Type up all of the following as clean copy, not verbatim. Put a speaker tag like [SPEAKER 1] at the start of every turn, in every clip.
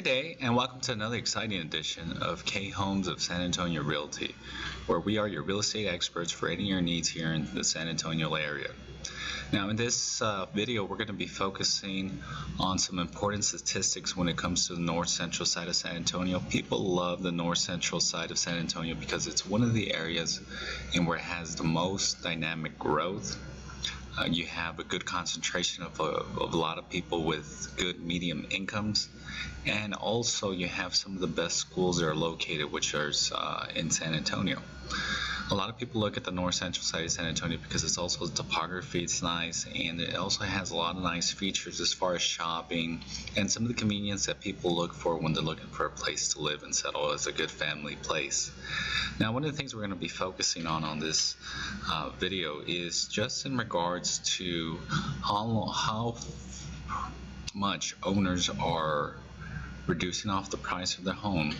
[SPEAKER 1] Good day, and welcome to another exciting edition of K Homes of San Antonio Realty, where we are your real estate experts for any of your needs here in the San Antonio area. Now, in this video, we're going to be focusing on some important statistics when it comes to the north central side of San Antonio. People love the north central side of San Antonio because it's one of the areas in where it has the most dynamic growth. You have a good concentration of a lot of people with good medium incomes, and also you have some of the best schools that are located, which are in San Antonio. A lot of people look at the north central side of San Antonio because it's also the topography, it's nice, and it also has a lot of nice features as far as shopping and some of the convenience that people look for when they're looking for a place to live and settle as a good family place. Now, one of the things we're going to be focusing on this video is just in regards to how much owners are reducing off the price of their home,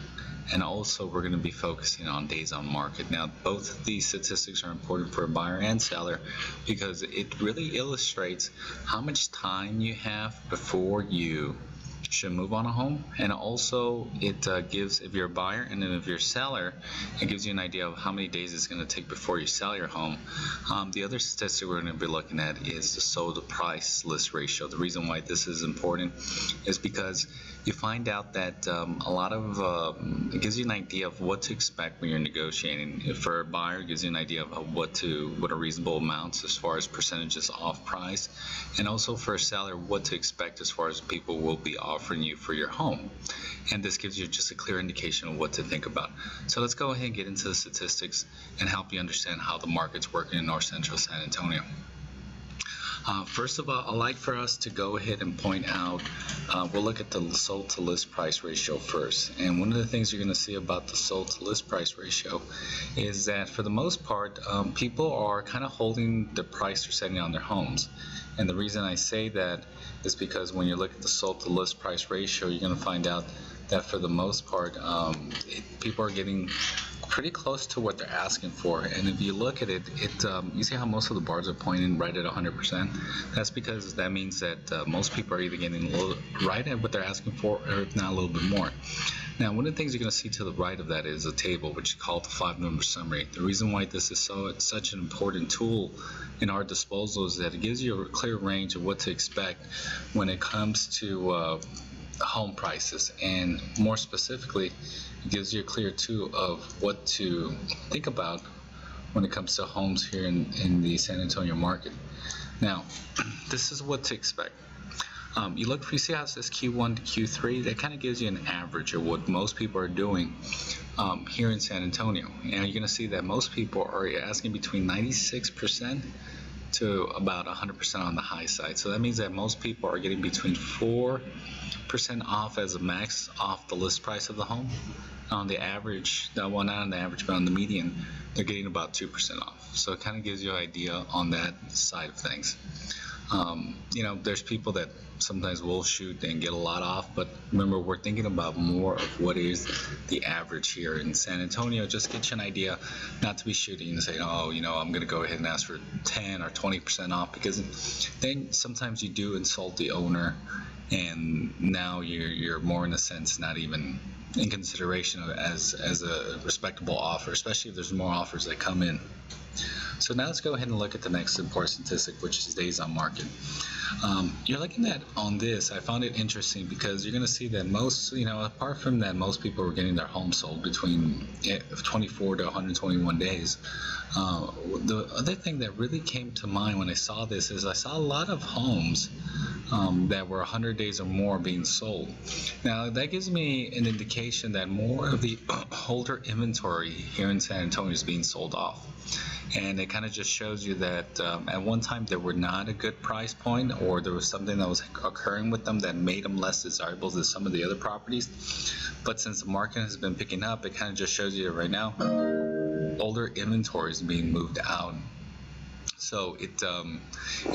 [SPEAKER 1] and also we're going to be focusing on days on market. Now, both of these statistics are important for a buyer and seller because it really illustrates how much time you have before you should move on a home, and also it gives, if you're a buyer and then if you're a seller, it gives you an idea of how many days it's going to take before you sell your home. The other statistic we're going to be looking at is the sold to price list ratio. The reason why this is important is because you find out that a lot of it gives you an idea of what to expect when you're negotiating. If for a buyer, it gives you an idea of what are reasonable amounts as far as percentages off price, and also for a seller, what to expect as far as people will be offering you for your home. And this gives you just a clear indication of what to think about. So let's go ahead and get into the statistics and help you understand how the market's working in north central San Antonio. First of all, I'd like for us to go ahead and point out, we'll look at the sold to list price ratio first. And one of the things you're going to see about the sold to list price ratio is that for the most part, people are kind of holding the price they're setting on their homes. And the reason I say that is because when you look at the sold to list price ratio, you're going to find out that for the most part, people are getting pretty close to what they're asking for. And if you look at it, you see how most of the bars are pointing right at 100%. That's because that means that most people are either getting right at what they're asking for, or if not a little bit more. Now, one of the things you're going to see to the right of that is a table which is called the 5-number summary. The reason why this is such an important tool in our disposal is that it gives you a clear range of what to expect when it comes to home prices, and more specifically, it gives you a clear tool of what to think about when it comes to homes here in the San Antonio market. Now, this is what to expect. You see how it says Q1 to Q3? That kind of gives you an average of what most people are doing here in San Antonio. And you're going to see that most people are asking between 96% to about 100% on the high side. So that means that most people are getting between 4% off as a max off the list price of the home. On the average, well, not on the average, but on the median, they're getting about 2% off. So it kind of gives you an idea on that side of things. There's people that sometimes will shoot and get a lot off, but remember, we're thinking about more of what is the average here in San Antonio. Just get you an idea, not to be shooting and say, oh, I'm going to go ahead and ask for 10 or 20% off, because then sometimes you do insult the owner, and now you're more in a sense not even in consideration as a respectable offer, especially if there's more offers that come in. So now let's go ahead and look at the next important statistic, which is days on market. You're looking at on this, I found it interesting because you're going to see that most, apart from that, most people are getting their home sold between 24 to 121 days. The other thing that really came to mind when I saw this is I saw a lot of homes that were 100 days or more being sold. Now, that gives me an indication that more of the older inventory here in San Antonio is being sold off. And it kind of just shows you that at one time they were not a good price point, or there was something that was occurring with them that made them less desirable than some of the other properties. But since the market has been picking up, it kind of just shows you that right now older inventory is being moved out. So it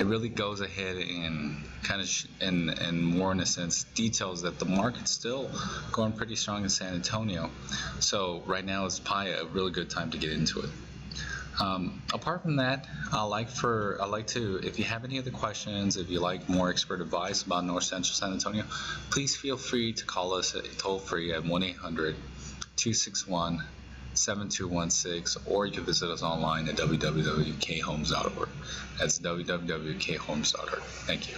[SPEAKER 1] really goes ahead and kind of and more in a sense details that the market's still going pretty strong in San Antonio. So right now is probably a really good time to get into it. Apart from that, if you have any other questions, if you like more expert advice about North Central San Antonio, please feel free to call us toll free at 1-800-261-7216, or you can visit us online at www.khomes.org. That's www.khomes.org. Thank you.